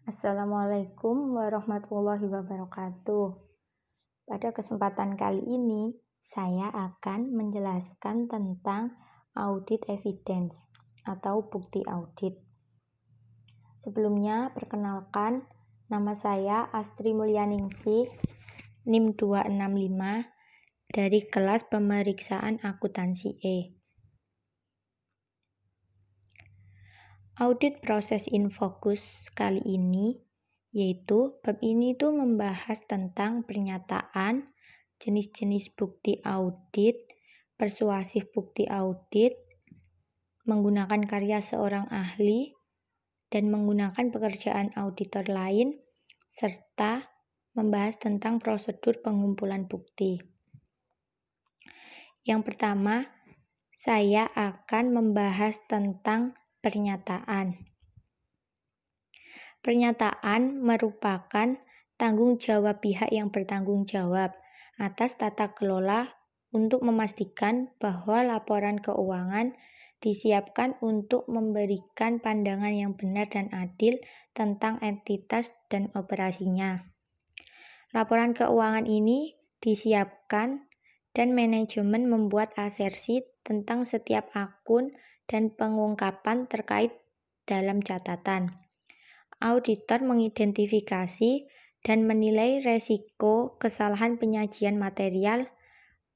Assalamualaikum warahmatullahi wabarakatuh. Pada kesempatan kali ini, saya akan menjelaskan tentang audit evidence atau bukti audit. Sebelumnya, perkenalkan, nama saya Astri Mulyaningsih, NIM 265, dari kelas pemeriksaan akuntansi E. Audit proses in focus kali ini, yaitu bab ini tuh membahas tentang pernyataan, jenis-jenis bukti audit, persuasif bukti audit, menggunakan karya seorang ahli, dan menggunakan pekerjaan auditor lain, serta membahas tentang prosedur pengumpulan bukti. Yang pertama, saya akan membahas tentang pernyataan. Pernyataan merupakan tanggung jawab pihak yang bertanggung jawab atas tata kelola untuk memastikan bahwa laporan keuangan disiapkan untuk memberikan pandangan yang benar dan adil tentang entitas dan operasinya. Laporan keuangan ini disiapkan dan manajemen membuat asersi tentang setiap akun dan pengungkapan terkait dalam catatan. Auditor mengidentifikasi dan menilai resiko kesalahan penyajian material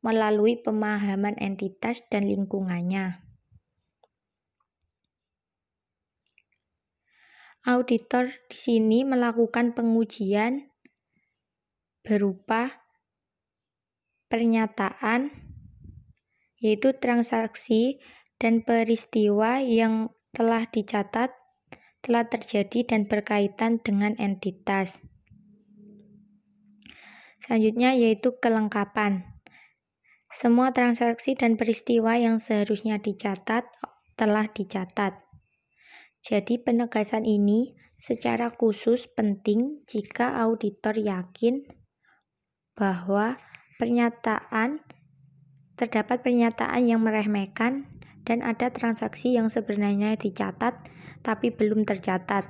melalui pemahaman entitas dan lingkungannya. Auditor di sini melakukan pengujian berupa pernyataan, yaitu transaksi dan peristiwa yang telah dicatat, telah terjadi dan berkaitan dengan entitas. Selanjutnya yaitu kelengkapan. Semua transaksi dan peristiwa yang seharusnya dicatat telah dicatat. Jadi penegasan ini secara khusus penting jika auditor yakin bahwa terdapat pernyataan yang meremehkan dan ada transaksi yang sebenarnya dicatat tapi belum tercatat.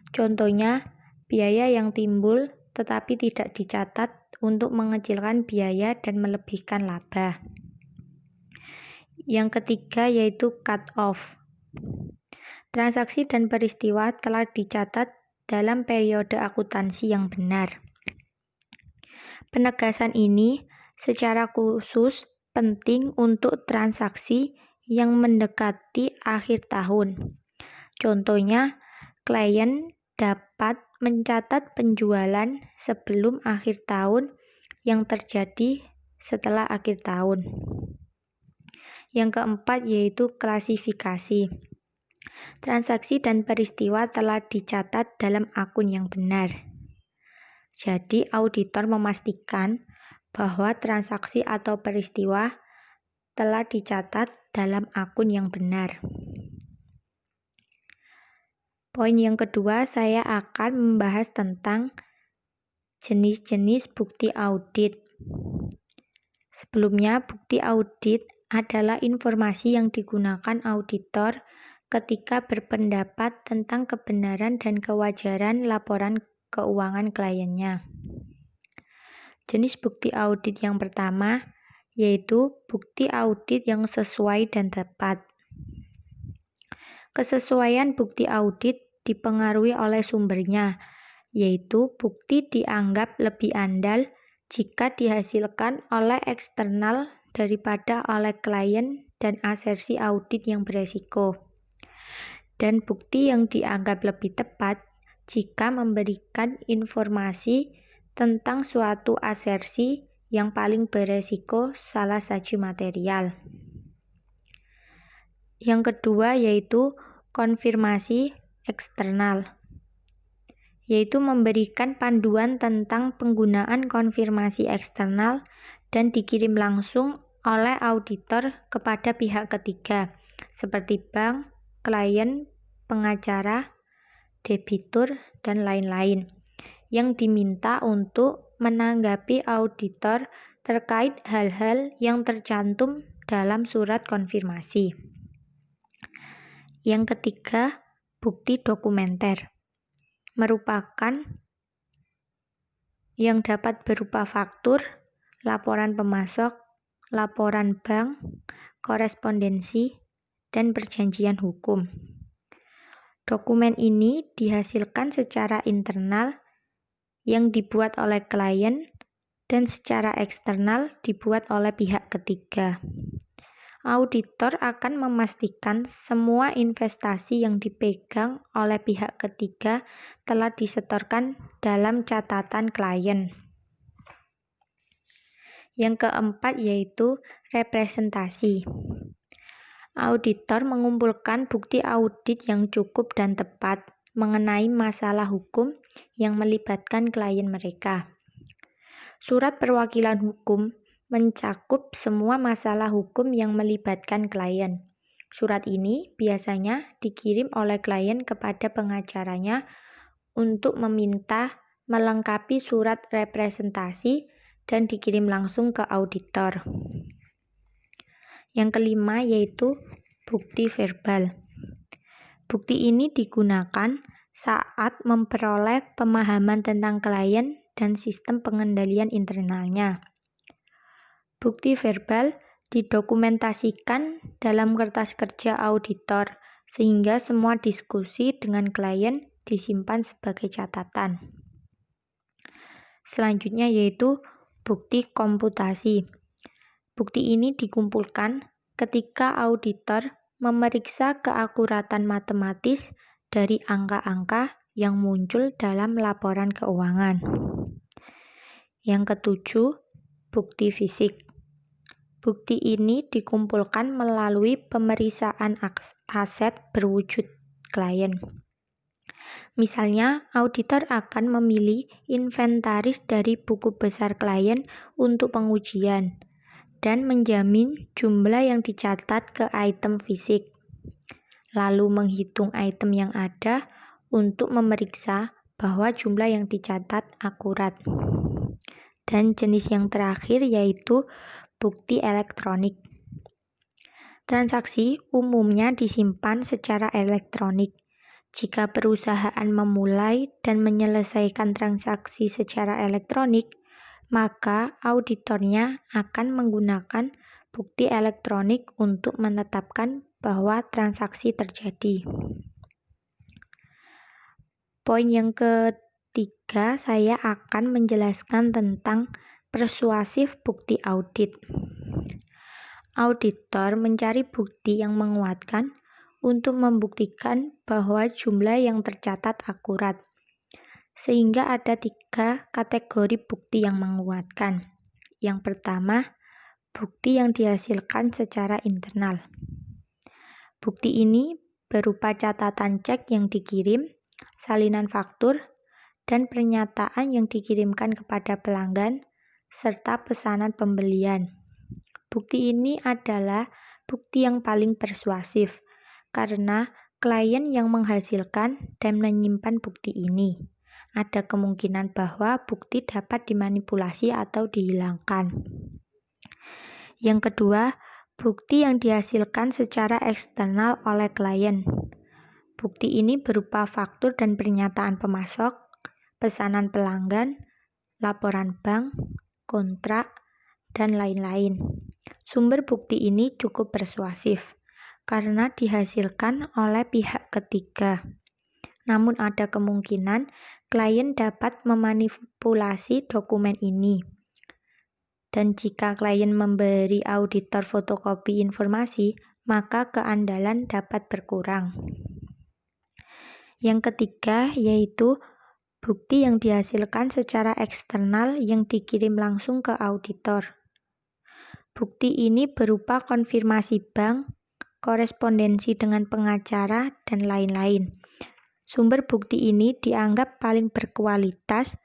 Contohnya, biaya yang timbul tetapi tidak dicatat untuk mengecilkan biaya dan melebihkan laba. Yang ketiga yaitu cut off. Transaksi dan peristiwa telah dicatat dalam periode akuntansi yang benar. Penegasan ini secara khusus penting untuk transaksi yang mendekati akhir tahun. Contohnya, klien dapat mencatat penjualan sebelum akhir tahun yang terjadi setelah akhir tahun. Yang keempat yaitu klasifikasi. Transaksi dan peristiwa telah dicatat dalam akun yang benar. Jadi, auditor memastikan bahwa transaksi atau peristiwa telah dicatat dalam akun yang benar. Poin yang kedua, saya akan membahas tentang jenis-jenis bukti audit. Sebelumnya, bukti audit adalah informasi yang digunakan auditor ketika berpendapat tentang kebenaran dan kewajaran laporan keuangan kliennya. Jenis bukti audit yang pertama yaitu bukti audit yang sesuai dan tepat. Kesesuaian bukti audit dipengaruhi oleh sumbernya, yaitu bukti dianggap lebih andal jika dihasilkan oleh eksternal daripada oleh klien dan asersi audit yang beresiko. Dan bukti yang dianggap lebih tepat jika memberikan informasi tentang suatu asersi yang paling beresiko salah satu material. Yang kedua yaitu konfirmasi eksternal, yaitu memberikan panduan tentang penggunaan konfirmasi eksternal dan dikirim langsung oleh auditor kepada pihak ketiga, seperti bank, klien, pengacara, debitur, dan lain-lain, yang diminta untuk menanggapi auditor terkait hal-hal yang tercantum dalam surat konfirmasi. Yang ketiga, bukti dokumenter. merupakan yang dapat berupa faktur, laporan pemasok, laporan bank, korespondensi, dan perjanjian hukum. Dokumen ini dihasilkan secara internal yang dibuat oleh klien dan secara eksternal dibuat oleh pihak ketiga. Auditor akan memastikan semua investasi yang dipegang oleh pihak ketiga telah disetorkan dalam catatan klien. Yang keempat yaitu representasi. Auditor mengumpulkan bukti audit yang cukup dan tepat mengenai masalah hukum yang melibatkan klien mereka. Surat perwakilan hukum mencakup semua masalah hukum yang melibatkan klien. Surat ini biasanya dikirim oleh klien kepada pengacaranya untuk meminta melengkapi surat representasi dan dikirim langsung ke auditor. Yang kelima yaitu bukti verbal. Bukti ini digunakan saat memperoleh pemahaman tentang klien dan sistem pengendalian internalnya. Bukti verbal didokumentasikan dalam kertas kerja auditor, sehingga semua diskusi dengan klien disimpan sebagai catatan. Selanjutnya yaitu bukti komputasi. Bukti ini dikumpulkan ketika auditor memeriksa keakuratan matematis dari angka-angka yang muncul dalam laporan keuangan. Yang ketujuh, bukti fisik. Bukti ini dikumpulkan melalui pemeriksaan aset berwujud klien. Misalnya, auditor akan memilih inventaris dari buku besar klien untuk pengujian dan menjamin jumlah yang dicatat ke item fisik, lalu menghitung item yang ada untuk memeriksa bahwa jumlah yang dicatat akurat. Dan jenis yang terakhir yaitu bukti elektronik. Transaksi umumnya disimpan secara elektronik. Jika perusahaan memulai dan menyelesaikan transaksi secara elektronik, maka auditornya akan menggunakan bukti elektronik untuk menetapkan bahwa transaksi terjadi. Poin yang ketiga, saya akan menjelaskan tentang persuasif bukti audit. Auditor mencari bukti yang menguatkan untuk membuktikan bahwa jumlah yang tercatat akurat. Sehingga ada 3 kategori bukti yang menguatkan. Yang pertama, bukti yang dihasilkan secara internal. Bukti ini berupa catatan cek yang dikirim, salinan faktur, dan pernyataan yang dikirimkan kepada pelanggan, serta pesanan pembelian. Bukti ini adalah bukti yang paling persuasif, karena klien yang menghasilkan dan menyimpan bukti ini. Ada kemungkinan bahwa bukti dapat dimanipulasi atau dihilangkan. Yang kedua, bukti yang dihasilkan secara eksternal oleh klien. Bukti ini berupa faktur dan pernyataan pemasok, pesanan pelanggan, laporan bank, kontrak, dan lain-lain. Sumber bukti ini cukup persuasif karena dihasilkan oleh pihak ketiga. Namun ada kemungkinan klien dapat memanipulasi dokumen ini. Dan jika klien memberi auditor fotokopi informasi, maka keandalan dapat berkurang. Yang ketiga yaitu bukti yang dihasilkan secara eksternal yang dikirim langsung ke auditor. Bukti ini berupa konfirmasi bank, korespondensi dengan pengacara, dan lain-lain. Sumber bukti ini dianggap paling berkualitas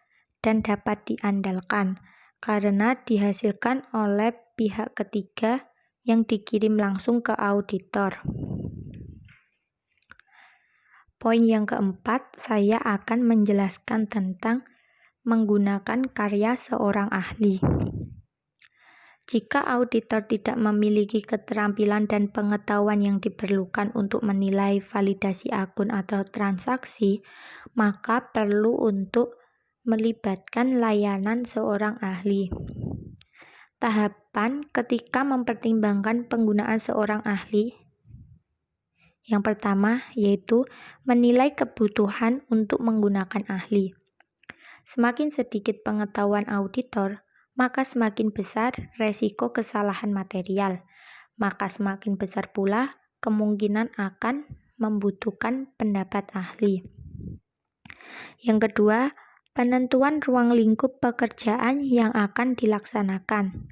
dan dapat diandalkan karena dihasilkan oleh pihak ketiga yang dikirim langsung ke auditor. Poin yang keempat, saya akan menjelaskan tentang menggunakan karya seorang ahli. Jika auditor tidak memiliki keterampilan dan pengetahuan yang diperlukan untuk menilai validasi akun atau transaksi, maka perlu untuk melibatkan layanan seorang ahli. Tahapan ketika mempertimbangkan penggunaan seorang ahli. Yang pertama yaitu menilai kebutuhan untuk menggunakan ahli. Semakin sedikit pengetahuan auditor, maka semakin besar resiko kesalahan material, maka semakin besar pula kemungkinan akan membutuhkan pendapat ahli. Yang kedua, penentuan ruang lingkup pekerjaan yang akan dilaksanakan.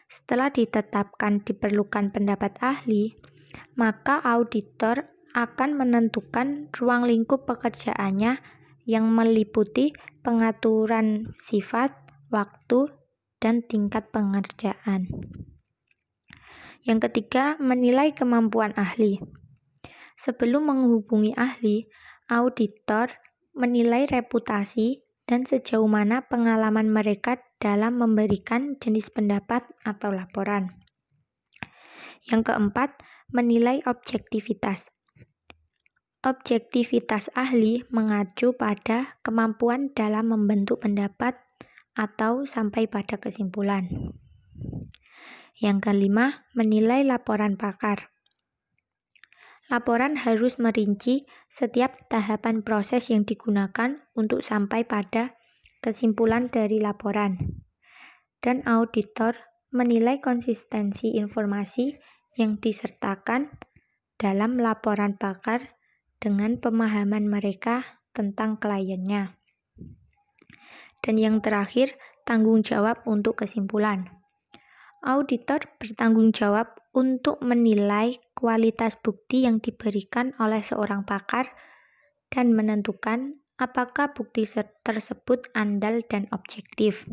Setelah ditetapkan diperlukan pendapat ahli, maka auditor akan menentukan ruang lingkup pekerjaannya yang meliputi pengaturan sifat, waktu, dan tingkat pengerjaan. Yang ketiga, menilai kemampuan ahli. Sebelum menghubungi ahli, auditor menilai reputasi dan sejauh mana pengalaman mereka dalam memberikan jenis pendapat atau laporan. Yang keempat, menilai objektivitas. Objektivitas ahli mengacu pada kemampuan dalam membentuk pendapat atau sampai pada kesimpulan. Yang kelima, menilai laporan pakar. Laporan harus merinci setiap tahapan proses yang digunakan untuk sampai pada kesimpulan dari laporan. Dan auditor menilai konsistensi informasi yang disertakan dalam laporan pakar dengan pemahaman mereka tentang kliennya. Dan yang terakhir, tanggung jawab untuk kesimpulan. Auditor bertanggung jawab untuk menilai kualitas bukti yang diberikan oleh seorang pakar dan menentukan apakah bukti tersebut andal dan objektif.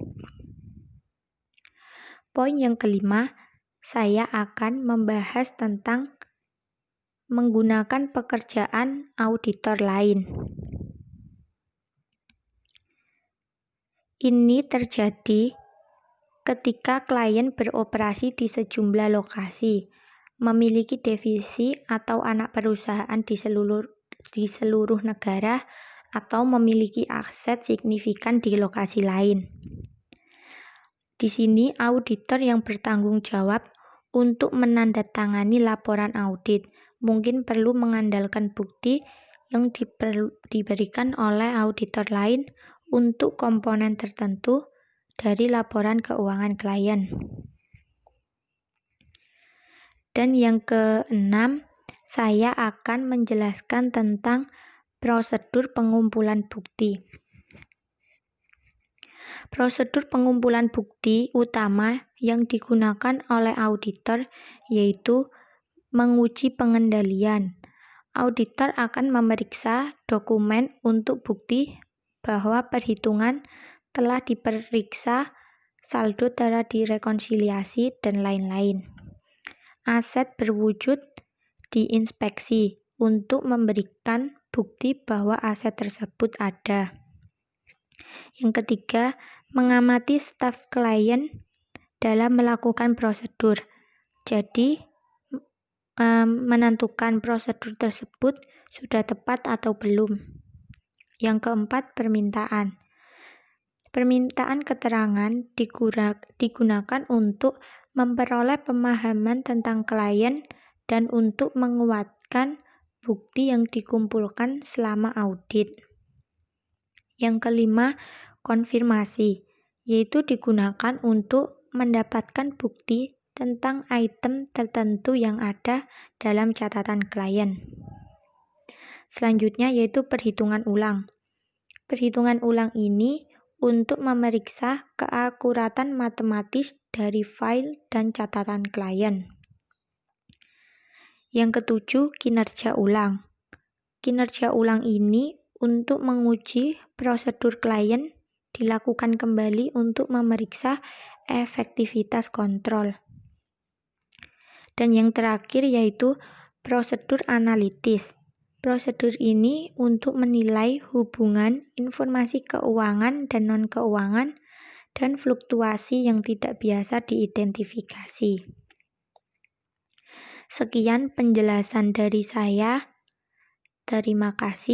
Poin yang kelima, saya akan membahas tentang menggunakan pekerjaan auditor lain. Ini terjadi ketika klien beroperasi di sejumlah lokasi, memiliki divisi atau anak perusahaan di seluruh negara, atau memiliki aset signifikan di lokasi lain. Di sini auditor yang bertanggung jawab untuk menandatangani laporan audit mungkin perlu mengandalkan bukti yang diberikan oleh auditor lain untuk komponen tertentu dari laporan keuangan klien. Dan yang keenam, saya akan menjelaskan tentang prosedur pengumpulan bukti. Prosedur pengumpulan bukti utama yang digunakan oleh auditor yaitu menguji pengendalian. Auditor akan memeriksa dokumen untuk bukti bahwa perhitungan telah diperiksa, saldo telah direkonsiliasi, dan lain-lain. Aset berwujud diinspeksi untuk memberikan bukti bahwa aset tersebut ada. Yang ketiga, mengamati staf klien dalam melakukan prosedur. Jadi, menentukan prosedur tersebut sudah tepat atau belum. Yang keempat, permintaan. Permintaan keterangan digunakan untuk memperoleh pemahaman tentang klien dan untuk menguatkan bukti yang dikumpulkan selama audit. Yang kelima, konfirmasi, yaitu digunakan untuk mendapatkan bukti tentang item tertentu yang ada dalam catatan klien. Selanjutnya yaitu perhitungan ulang. Perhitungan ulang ini untuk memeriksa keakuratan matematis dari file dan catatan klien. Yang ketujuh, kinerja ulang. Kinerja ulang ini untuk menguji prosedur klien dilakukan kembali untuk memeriksa efektivitas kontrol. Dan yang terakhir yaitu prosedur analitis. Prosedur ini untuk menilai hubungan informasi keuangan dan non-keuangan dan fluktuasi yang tidak biasa diidentifikasi. Sekian penjelasan dari saya. Terima kasih.